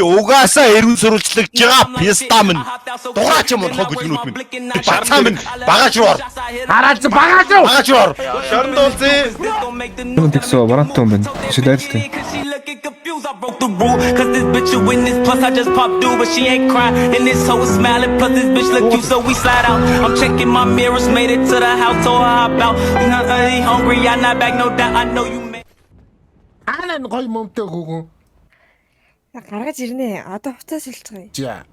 Угаасаа эргэн сурвалжлагж байгаа пистам нь дугаарч юм болох гүлгнүүд минь. Бацаа минь багаж руу ор. Хараач багаж руу. Багаж руу ор. Шорон дуулзээ. Юм тэгсөө барантон байна. Шидэлтэй. I broke the rule, cause this bitch you in this plus I just popped through, but she ain't crying. And this hoe is smiling, plus this bitch look cute, so we slide out. I'm checking my mirrors, made it to the house, told her hop out. You know, I ain't hungry, I'm not back, no doubt. I know you made. Анаа гой момтой хүүгэн. Гаргаж ирнэ. Одоо хуцаас хэлчихье. За.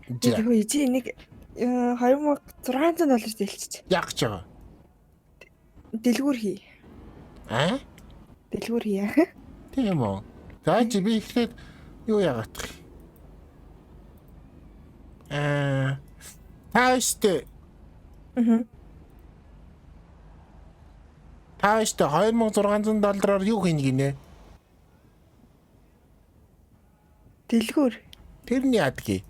Хөө ижи нэг $2600 дэлчиж. Яг ч байгаа. Дэлгүүр хий. Аа? Дэлгүүр хий. Тийм үү. За чи би ихлээр юу яагаад. Тааштай. Тааштай $2600 юу хийнэ гинэ? Дэлгүүр. Тэрний ядги.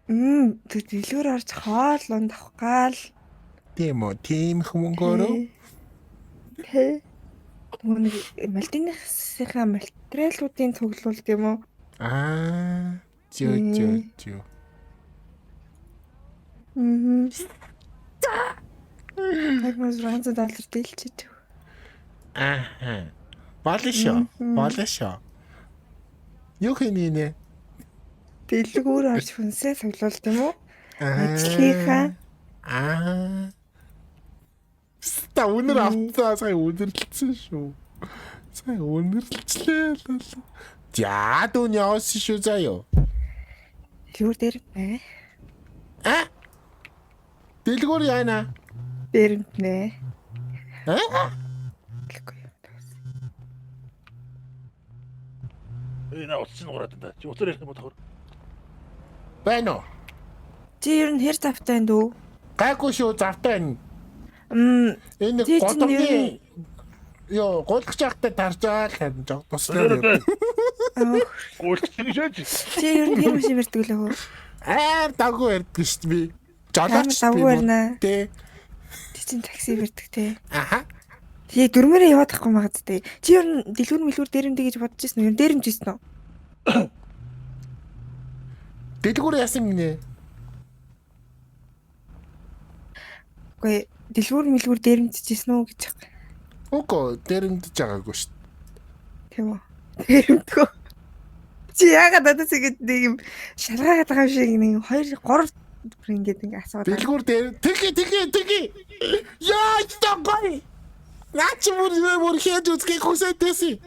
Дэлгүүр орж хоол унд авах гал. Тийм үү. Тийм хүмүүнгөөрөө. Тэ. Нэг малтиныхсийнхаа материалуудын цуглуулт юм уу? Аа. Зөө. $2600 дэлчиж. Аа. Балишо. Юу хийнэ? Дэлгүүр орж хүнсээ цуглуулт юм уу? Ажлынхаа. Аа. Та өнөр автаа сая өнөрлөлцсөн шүү. Сая өнөрлөлцлээ л. За дүүн явсан шүү заяа. Дэлгүүр дээр нэ. Дэлгүүр яана? Дээр нэ. Энэ утсан гураад энэ. Чи утаар ярих юм бол Байна уу? Чи ер нь хэр завтай дүү? Гайгүй шүү завтай байна. Энэ чи годомны ёо голч яхтай тарж байгаа л жоо туслаа. гуйлч шээж. Чи ер нь хэр машин бэрдэг лөө? Дагуу ярьдаг шүү би. Жолооч дагуу ярина. Тэ. Ти чин такси бэрдэг те. Аха. Тэгээ дөрмөрөө яваад ахгүй магад те. Чи ер нь дэлгүүр дээрэмдэ гэж бодож ирсэн үү? Дээрэмж ирсэн үү? Дэлгүүр яасан гинэ? Үгүй дэлгүүр дээрэмдчихсэн үү гэж байна. Үгүй дээрэмдэж байгаагүй шүү. Тийм үү. Дээрэмдгөө. Чи яагаад надаас ингэж нэг юм шалгаагаад байгаа юм шиг нэг 2 3 бүр ингэж ингэ асууад. Дэлгүүр дээр тэгэ. Яа чтой. Наач бүр хийж үзгийг хүсэжсэн.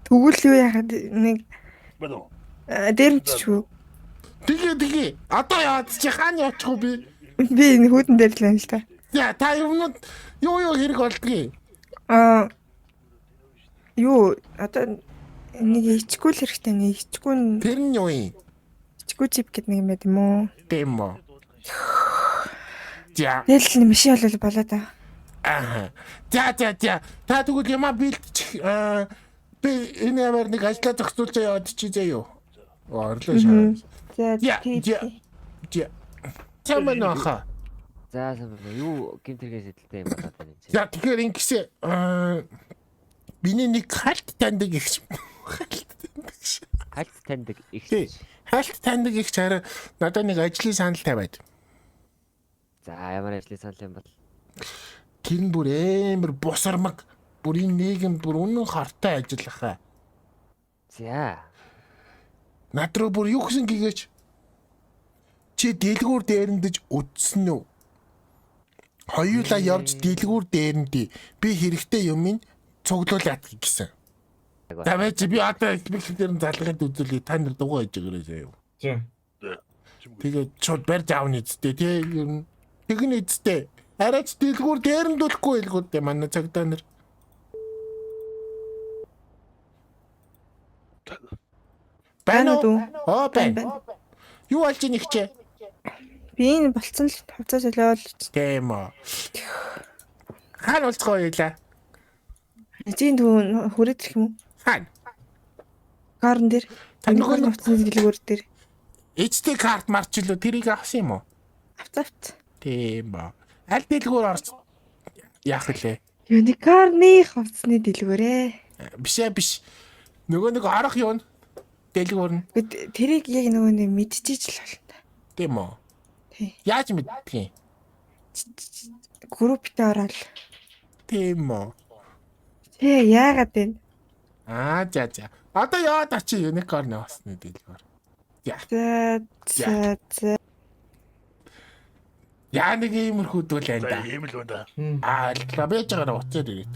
Тэгвэл юу яагаад нэг Бадо. дээрэмдчихв. Тэгэ. Одоо яад чи хаана явчих вэ би? Би энэ хүүдэн дээр л байна л та. За та юмнууд юу хэрэг болдгийг. Юу одоо нэг ичгүүл хэрэгтэй нэг ичгүүн Тэр нь юу юм? ичгүү чип гэдэг нэг юм байт юм уу? Тийм үү. За. Тэгэл машин болоод та. За. Та тэгвэл ямаа бэлдчих. Би энэ ямар нэг ажлаа зохицуулж яваад чи заяа юу? Орлоо шаа. За. Чамаа нөхө. За юу гимтэргээ сэдэлтэй юм байна энэ. За тэгэхээр ингэсэн биний нэг хальт таньдаг ихч. Хальт таньдаг ихч. Хальт таньдаг ихч хараа надад нэг ажлын санал тавиад. За ямар ажлын санал юм бол? Тэр нь бүр амар босармаг. Бүр энэ нийгэм бүр үнэн хартай ажиллах. За. Над руу бүр юу гэсэн гээч. Чи дэлгүүр дээрэмдэж үдсэн үү? Хоёулаа явж дэлгүүр дээрэмдээ. Би хэрэгтэй юм ин цуглуулад гэсэн. Тавай чи би одоо экспект дээр нь залгахад үзүүлээ. Та нар дугаа хийж өгөөрэй заяа. За. Тэгээд шууд барьж аавны эцтэй тий ер нь. Тэгнэ эцтэй. Арайч дэлгүүр дээрэмдүүлэхгүй илгүүд дээ манай цагдаа нар. Байна уу? Байна. Юу болж ийн ихчээ? Би энэ болцсон л хувцас солиол. Тийм үү. Хаана болцгоо яла? Эцгийн дүү хүрээд ирэх юм уу? Хаана? Карн дээр. Нөгөө хувцас дэлгүүр дээр. Эцтэй карт марчлуу тэрийг авсан юм уу? Авцавт. Тийм ба. Аль дэлгүүр орж яах вэ? Юникарны хувцсны дэлгүүрээ. Биш. Нөгөө нэг орох юу н? Дэлгүүр нь. Тэрийг яг нөгөө нэг мэдчихэж л байна. Тийм үү? Тий. Яаж мэдтгийг? Группт ороод. Тийм үү? Тий, яагаад вэ? За. Одоо яваад очи юникорн авсны дэлгүүр. За. Яа нэг иймэрхүү дүүл За энэ ийм л байна да. да. Байж байгаараа уцаад ирээд.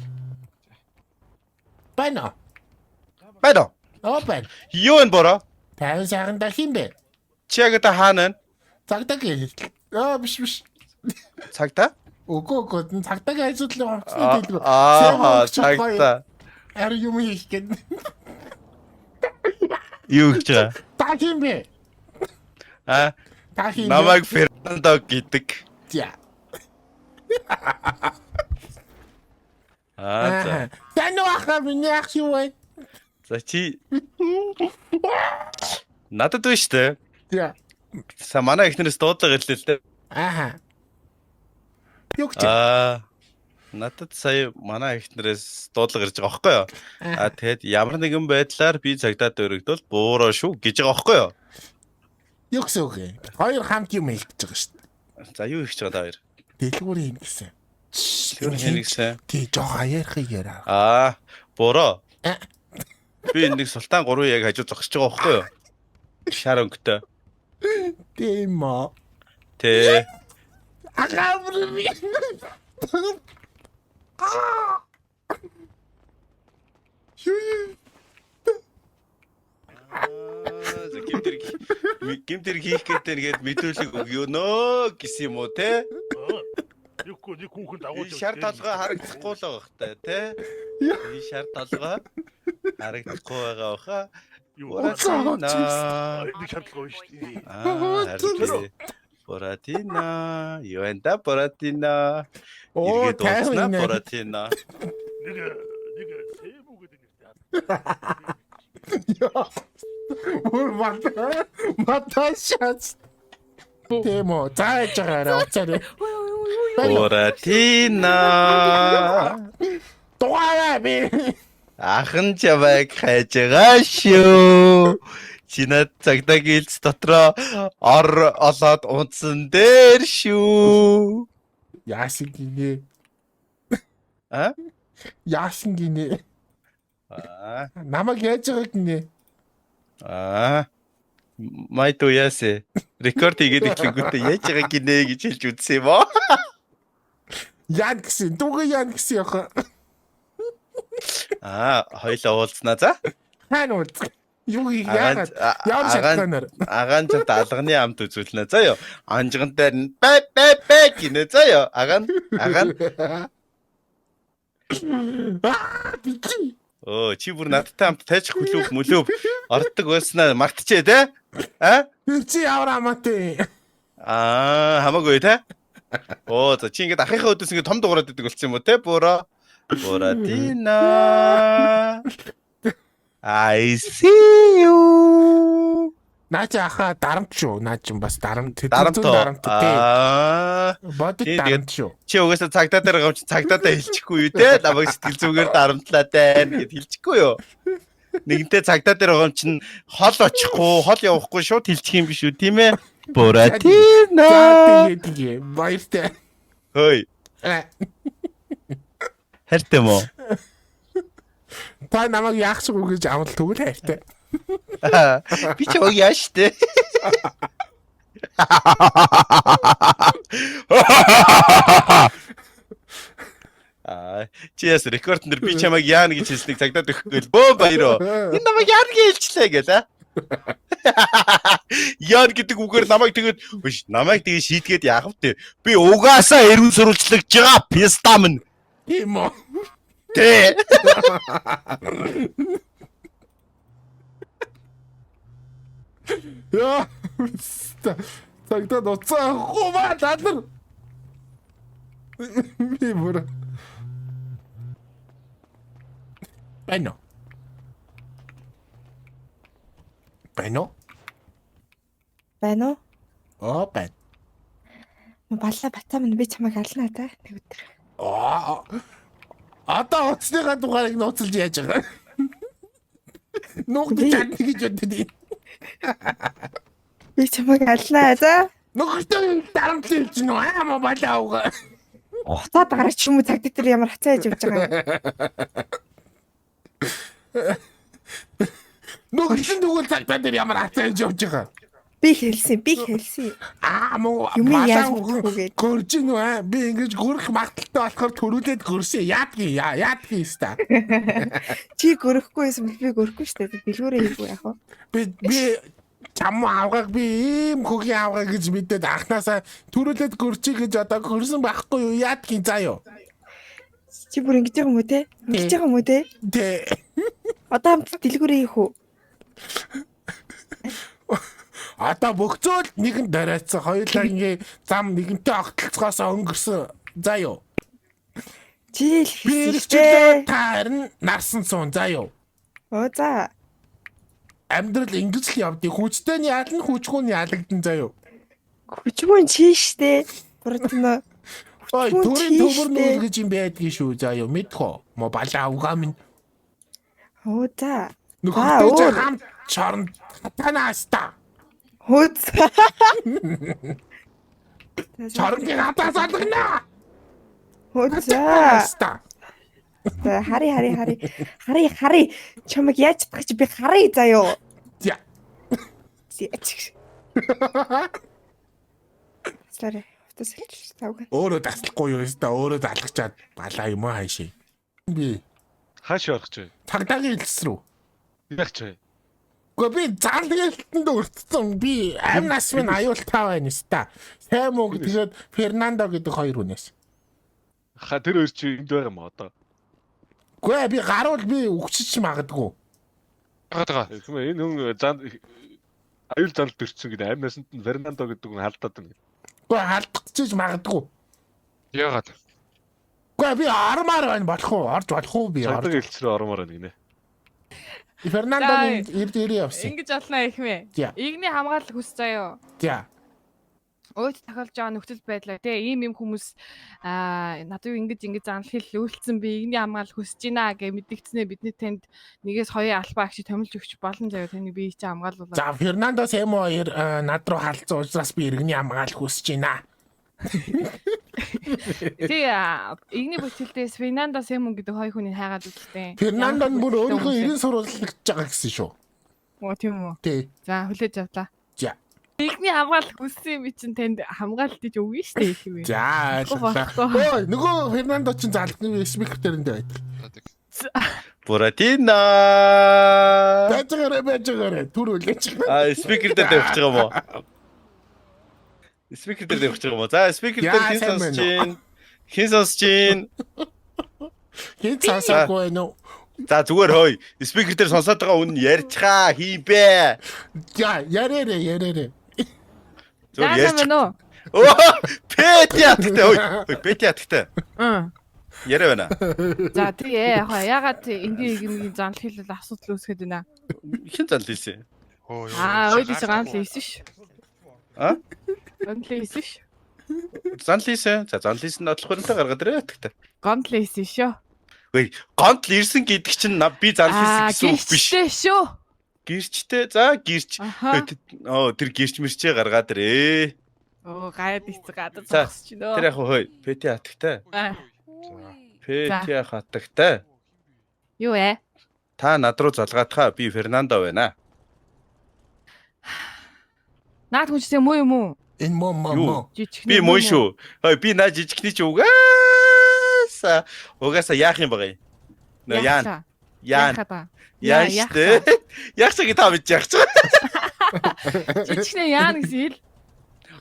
Байна. байна. Байна. Юу энэ бороо? Тань саганда хин бэ? Чи яг та хаана вэ? Цагдаа гээл. Биш. Цагта? Үгүй. Цагдаагийн ажил авцны дэлгүүр. Цагта. Ари юм хийх гээд. Юу гэж байгаа? Та хин бэ? А? Та хин. Намайг Фернандо гэдэг. За. За. Тань ваха миний ах юу вэ? За чи надад байна штэ. За. Са манай эхнэрээс дуудлага ирлээ л дээ. Юу гэж? Надад сая манай эхнэрээс дуудлага ирж байгаа байхгүй юу? Тэгэд ямар нэгэн байдлаар би цагдаад өргөдөл буураа шүү гэж байгаа байхгүй юу? Юу гэсэн үг вэ? Хоёр хамт юм хэлж байгаа шүү дээ. За юу хийж байгаа та хоёр? Дэлгүүр хийн гэсэн. Тэр хэнийгсэн. Тий, жоо аяархыг яриа. Буруу. Би нэг султан 3 яг хажуу зогсож байгаа байхгүй юу? Шар өнгөтэй. Тийм үү? Тэ. Агаври. Гимтэр хийх гэдэг нэгэд мэдүүлэг өгнө гэсэн юм уу те? Нэг хүүхэн дагуулж Энэ шар толгой харагдахгүй л байгаа хта те? Энэ шар толгой харагдахгүй байгаа баха. нэг шаардлага байна шүү дээ. Буратино. Юэнда Буратино. Иргэд ууцна Буратино. Нэг сэм үг гэдэг нэртэй. Бүр маташац. Тийм үү? Зааж байгаарай уцаарай. Буратино. Дугаараа би. Ахын чамайг хайж байгаа шүү. Чинад цагдаа гэлц дотроо олоод унтсан дээр шүү. Яасан гинэ? А? Яасан гинэ? Намайг яаж байгаа гинэ? Майто яасе. Рекорд хийгээд ичлэнгүүтээ яаж байгаа гинэ гэж хэлж үзсэн юм аа. Яан гэсэн. Дугаа яан гэсэн яха. Хоёлоо уулзнаа за. Хаана уу? Юу яагаад? Ямар шатганаар? Агаан ч алганы амт үзүүлнэ заяа. Анжиган дээр нь бэ гинэ заяа. Агаан. Бичи. Чи бүр надтай хамт тайж мөлөв орддог байснаа мартчихэ те? Чи яваа амаатай. Хамаагүй те? За чи ингээд ахынхаа өдөөс ингээд том дуурайд идэг болсон юм уу те? Буратино. I see you. Наача аха дарамт шүү. Наач юм бас дарамт. Дарамт. Бодит дарамт шүү. Чи угаасаа цагдаа дээр гавч цагдаатай хэлчихгүй юу те? Намайг сэтгэл зүгээр дарамтлаа тань гэд хэлчихгүй юу? Нэгэнтээ цагдаа дээр гавч чинь хол очихгүй, хол явахгүй шууд хэлчих юм биш үү, тийм ээ? Буратино. Тэгээ баяртай. Хөөе. Хайртай мó. Та намайг яах ч үгүй гэж амлал тэгвэл хайртай. Би ч яг яаштай. Чи яс рекорд нэр би чамайг яана гэж хэлснийг цагдаад өгөхгүй л бөө баяроо. Энэ намайг яана гэж хэлчлээ гээл Яан гэдэг үгээр намайг тэгээд намайг тэгээд шийдгээд яах вэ? Би угаасаа эрүүл сурвалжлагж байгаа пистам нь. Тийм үү? Тэ. Яа. Цагдаа ноцоо ховаа дадар. Би бүр. Байна. Байна. Байна. Балла бацаа минь би чамайг ална да нэг өдөр. Одоо уцсныхаа дугаарыг нууцлж яаж байгаа. Нуугдаж чадна гэж боддоо. Би чамайг алнаа за. Нөхөртөө дарамтлж хэлж нөө аамаа балаа угаа. Уцаад гараач юм уу цаг дээр ямар хацаа хийж явж байгаа юм. Нөхөртөө дүүл цагтаа дээр ямар хацаа хийж явж байгаа. Би хэлсэн. Муу Юм яаж балаа өгөөгээд. гөрж нөө аа би ингэж гөрөх магадaltaй болохоор төрүүлээд гөрсөн. Яадгийн ста. Чи гөрөхгүй байсан бол би гөрөхгүй шүү дээ. Бэлгүүрээ хийгүй яах вэ? Би чам авгааг би ийм хөгийн авгаа гэж мэдээд анханасаа төрүүлээд гөрчих гэж одоо хөрсөн байхгүй юу? Яадгийн заа юу? Чи бүр ингэж байгаа юм уу те? Ингэж байгаа юм уу те? Тэ. Одоо хамт дэлгүүрээ хийх үү? Одоо бөхцөөл нэгэн дараацсан хоёулаа ингээ зам нэгэнтэй огтлцоос өнгөрсөн. Заа юу? Чи Би л чөлөө таарн нарсан суун заа юу? Оо за. Амьдрал ингэж л явдгийг хүчтэйний яална хүчгүүний яалагдсан заа юу? Хүчмөн чи штэ. Бүртнө. Ой Хүчгүүн төрийн чи төмөр штэ. нүүл гэж юм байдгийн шүү заа юу? Мэдхөө. Мо балаа угаа минь. Оо за. Нөхөртэй өөр. ч хамт чорн танааста. Оо за. Чорнгийн хатаа салгана. Оо за. Танааста. За хари. Чамайг яаж чадах чи би харъя заяо. Я. Яач. Sorry. Автос хэлчих тавг. Өөрөө таслахгүй юу өстө өөрөө залгачаад балаа юм аа хайшээ. Би Хааш явах гэж цагдаагийн хэлс рүү. яг ч бай. Гэхдээ би залгалтанд өртсөн. Би амь нас минь аюултай байна ста. Сайн мөнгө тэгээд Фернандо гэдэг хоёр хүнээс. Тэр хоёр чи энд байгаа юм аа одоо. Гэхдээ би гаруул би өгчөж магадгүй. Байгаа. Энэ хүн аюул залд төрсөн гэдэг амь насанд нь Фернандо гэдэг хүн халдаад байна. Гэхдээ халдчихж магадгүй. Яагаад? Гэхдээ би армаар байна болох уу? Орж болох уу би? Цагдаа хэлцрээ ормоор байна гинэ. Фернандо ирдээ явсан. Ингэж олно их мэ. За. Игний хамгаалал хүс заяо. За. Өөд тахалж байгаа нөхцөл байдлаа тий ийм хүмүүс надад ингэж занл хэл үйлцсэн би игний хамгаалал хүсэж байна гэж мэдгдснээ бидний танд нэгээс хоёр албаа агч томилж өгч болно заяо таны би чи хамгаалуулаа. За Фернандо Сэмо хоёр над руу халдсан учраас би иргэний хамгаалал хүсэж байна. Тий игний бүтээлдээс Фернандо Сэмон гэдэг хоёр хүний хайгаад үзлээ. Фернандо нь бүр өөрийнхөө ирэн сурвалжлагч байгаа гэсэн шүү. Оо тийм үү. Тий. За хүлээж авлаа. За. Игний хамгаалал хүссэн юм чинь танд хамгаалалт гэж өгнө шүү дээ их юм. За. Ой нөгөө Фернандо ч залхны спикер дээрээ байдаг. Буратино. Бэжгэрэ түр үлээч. Спикер дээр тавьчих юм уу? Спикер дээр тавьчих юм уу? За спикер дээр хин сонсож чинь. Хин цаасаагүй нөө. За зүгээр хөөе. Спикер дээр сонсоод байгаа үн ярьчгаа хийбэ. За ярээрээ. Зүгээр ярьч. Нөө. Оо, пэтиаттай. Ой, пэтиаттай. Яриа байна. За тэгээ ягаад энгийн занл хэлэл асуудал үүсгээд байна. Хин зал хийсэн. Өөдөөс ганц л ийсэн ш. Ганц л ийсэн ш. Зан хийсэн. За зан хийсэн нотлохоронтой гаргаад ирээ тэгтээ. Ганц л ийсэн шөө. Гүй, гонт л ирсэн гэдэг чинь би зан хийсэн гэсэн үг биш. Гэрчтэй шүү. Гэрчтэй. За гэрч. Тэр гэрч мэрчээ гаргаад ирээ. Гайд ихц гадаа За, зогсож нөө. Тэр яг хөөе. Пэти хатагтай. Пэти хатагтай. Юу ээ? Та над руу залгаатхаа би Фернандо байна. Наад хүнчтэй муу юм уу? Энэ мо. Би муу шүү. Хөөе би наа жижигний чи угаасаа яах юм бэ? Нөө яан. Яан штэ. Яах чиг та мэдж яах чиг. Жижигнээ яан гэсэн хэл.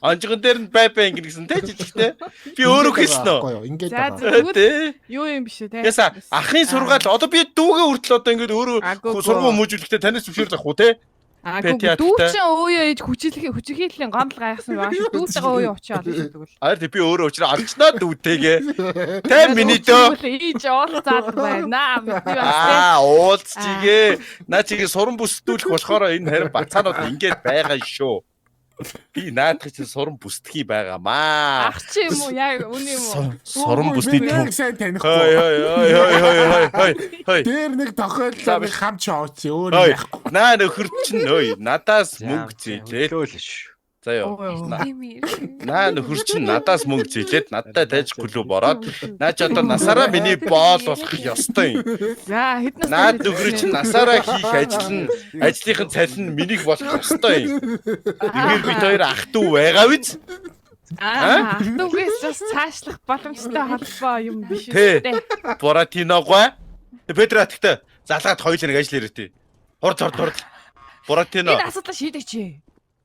Анжигэн дээр нь бай ингэ гэсэн те жижигтэй. Би өөрөө хэлсэн үү? Ингээд За байгаа. тэгвэл юу юм биш үү те? Яса ахын сургаал одоо би дүүгээ хүртэл одоо ингэ өөрөө сургууль мөжүүлэхдээ танаас зөвшөөр зах уу те? Дүү чинь өөё ээж хүчиглэлийн гомдол гайхсан байгаа шүү. Дүүтэйгээ өөё очиж олж тэгвэл. Аа би өөрөө учраас алчнаа дүүтэйгээ. Тэ миний дөө. Ийж уулзаад байна. Уулзчихээ. Наа чигээ суран бүсдүүлэх болохоор энэ харин бацаанууд ингэж байгаа шүү. Би наадах чинь суран бүсдгий байгаамаа. Ах чи юм уу? Яг үний юм уу? Суран Би бүсдий яг төв. сайн Хой танихгүй. хой. Дээр нэг тохиолдлоо нэг хамч аваач өөр Хой. яахгүй. Наа нөхөр чинь ой надаас мөнгө зээлээ. Хөөлөш. Заяа. Тийм ээ. Наа нөхөр чинь надаас мөнгө зээлээд надтай дайж клуб ороод наа ч одоо насаараа миний боол болох ёстой юм. За хэднээс Наад нөхөр чинь насаараа хийх ажил нь ажлынхын цалин нь минийх болох ёстой юм. Тэгэхээр бид хоёр ах トゥ байгаа биз? Түгээс бас цаашлах боломжтой холбоо юм биш Тэ. үү? Буратиногой. Петратагтай залгаад хоёул нэг ажил ирээ. Хурд. Буратино. Энэ асуудал шийдэж.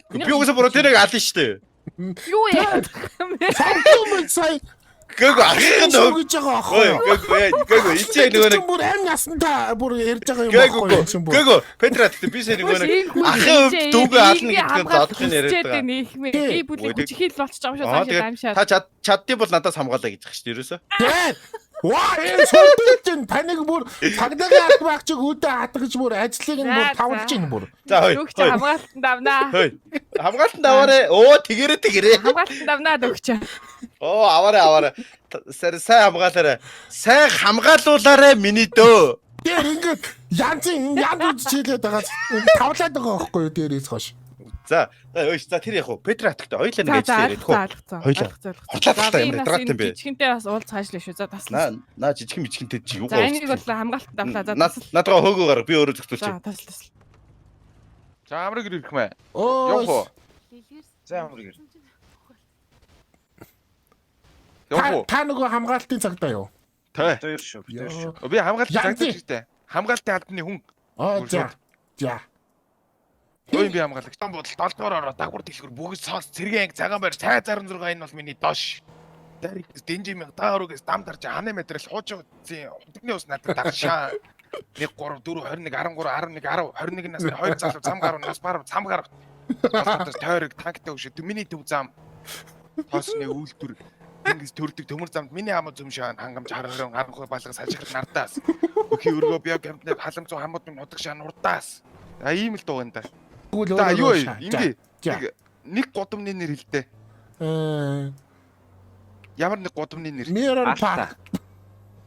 Би угсаа Буратиног ална штэ. Юу яа? Самтум сая Гэгөө ахын нөө. гэж байгаа Ой, аахгүй. гэгөө ичээ нөгөө нэг бүр амь насандаа бүр ярьж байгаа юм байхгүй. гэгөө Петратагтай би сая нөгөө нэг ахын өвд дүүгээ ална гэдгээр зодохын яриад байгаа. Нийхмээ би бүлэг хүчихэд л болчих юм шиг Аа цаашаа тэгээд амшаад. та чаддсан бол надаас хамгаалаа гэж хэлж шүү дээ. Тэ. Ваа энэ таныг бүр цагдаагийн аль багч үүдээ хатгаж бүр ажлыг нь бүр За, тавлж ийн бүр. За хой. Дөгч хамгаалтанд авнаа. Хой. Хамгаалтанд аваарэ. Оо тэгэрээ. Хамгаалтанд авнаа дөгч. Оо аваарэ. Сайн хамгаалаарэ. Сайн хамгаалуулаарэ миний дөө. Тэр ингээд янз үзчихлээд байгаа. Тавлаад байгаа байхгүй юу дээрээс хойш. За тэр яг Петратагтай хоёулаа нэг ажил яриад хөө. Хоёлаа. Хутлаатай юм Петрат юм бэ. Жижигэнтэй бас уул цаашлаа шүү. За таслаа. Наа жижигэн мичгэнтэй чи юу За энийг бол хамгаалтанд авлаа. За Надгаа хөөгөө гарга би өөрөө зөвтүүлчих. За тасл. За амрыг ирэх мэ. Оо. Явах уу? За амрыг ир. Явах уу? Та нөгөө хамгаалтын цагдаа юу? Тэ. Ёо. Би хамгаалт Янз. цагтаж штэ. Хамгаалтын албаны хүн. Аа за. За. Ой би хамгаалагч. Там бодол 7 дугаар ороо дагвар дэлгүр бүгд соос цэргийн анги цагаан байр цай 66 энэ бол миний доош. Даригс дэнжимэг тааруугээс дам дарж ханы материал хуучин утсын утгны ус надад дагшаа. 1 3 4 21 13 11 10 21 насны 2 залуу зам гарав нас барав цам гарав. Тасдаж тойрог танктай өшөд миний төв зам. Тосны үйлдвэр тэнгис төрдөг төмөр замд миний хамаа зүмшаа хангамж 20 харанхуй балга салжихад нардаас. Өхийн өргөө био гэмтнэ халамцуу хамууд минь нутагшаа нурдаас. А ийм л дуу энэ. За юу ингэ нэг гудамны нэр хэлдэ. Ямар нэг гудамны нэр? Mirror Park.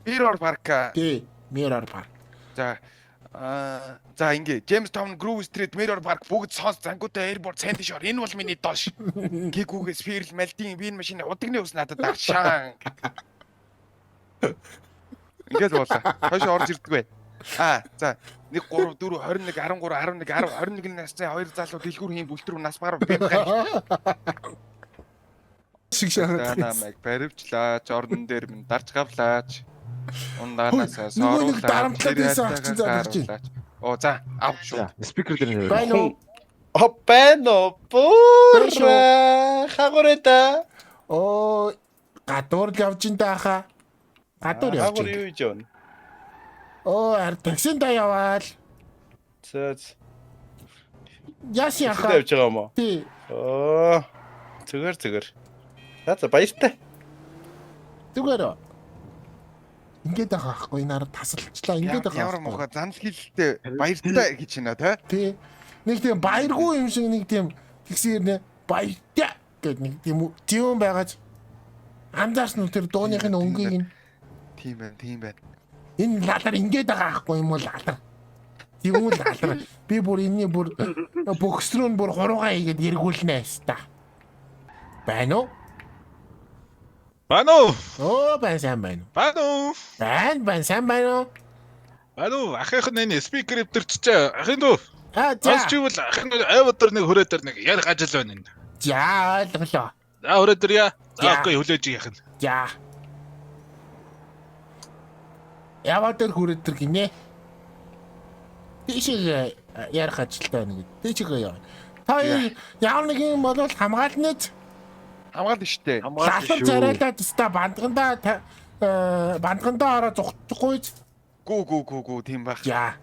Mirror Park. Тий, Mirror Park. За за ингэ Jamestown Grove Street Mirror Park бүгд сонс зангуутай airport Sandy Shore энэ бол миний доош. Кигүүгээс Spiral Melting биен машины удагны ус надад дагшаа. Ингээд болоо. Хойш орж ирдэг бай. За 1 3 4 21 13 11 10 21 настай 2 залуу дэлгүүр хийн бүлтрүү нас барав би гай. Шиг шахаад. Намайг баривчлаач ордон дээр минь дарч гавлаач. Ундаанасаа Нөгөө нэг сооруулаач. дарамтлаад байсан ах чинь задарч байна. Оо за ав шүү. Спикер дээр нэр. Байна уу? Опено пура хагурэта. Оо гадуур л явж ин тааха. Гадуур явж. Хагур юу жоо. Оо таксинд яваал. Цэц. Яси Хагур яха. явж байгаа юм уу? Тий. Оо. Зүгээр. За баяртай. Зүгээр. Ингээд байгаа хгүй нараа тасалчлаа ингээд байгаа. Ямар муухай занл хийлтэй баяртай гэж байна те. Тий. Нэг тийм баяргүй юм шиг нэг тийм тэгсээр нэ баяртай гэдэг нэг тийм тийм байгааз анзаарч нү тэр дууных нь өнгийг нь Тийм байна. энэ лалар ингээд байгаа хгүй юм уу лалар. Тийм үү лалар. Би бүр энэний бүр бөхсрөө бүр хуруугаа игээд эргүүлнэ хэвста. Байна уу? Байна уу? Оо сайн байна. Байна уу? Сайн байна уу? Байна уу? Ахын энэ спикер өвтөрч ахын дөө. За. Ачивал ахын айвдар нэг хүрээдэр нэг ярих ажил байна энэ. За ойлголоо. За хүрээдэр яа. За окей хүлээж яах нь. За. Яваад хүрээдэр гинэ. Тийшээ ярих ажилтай байна гэдэг. Тийшээ яа. Та ямар нэг юм бол хамгаалнэ. Хамгаална штэ. Лалар царайлаад өста бандгандаа ороо зогтчихгүй. Гүү тийм байх. За.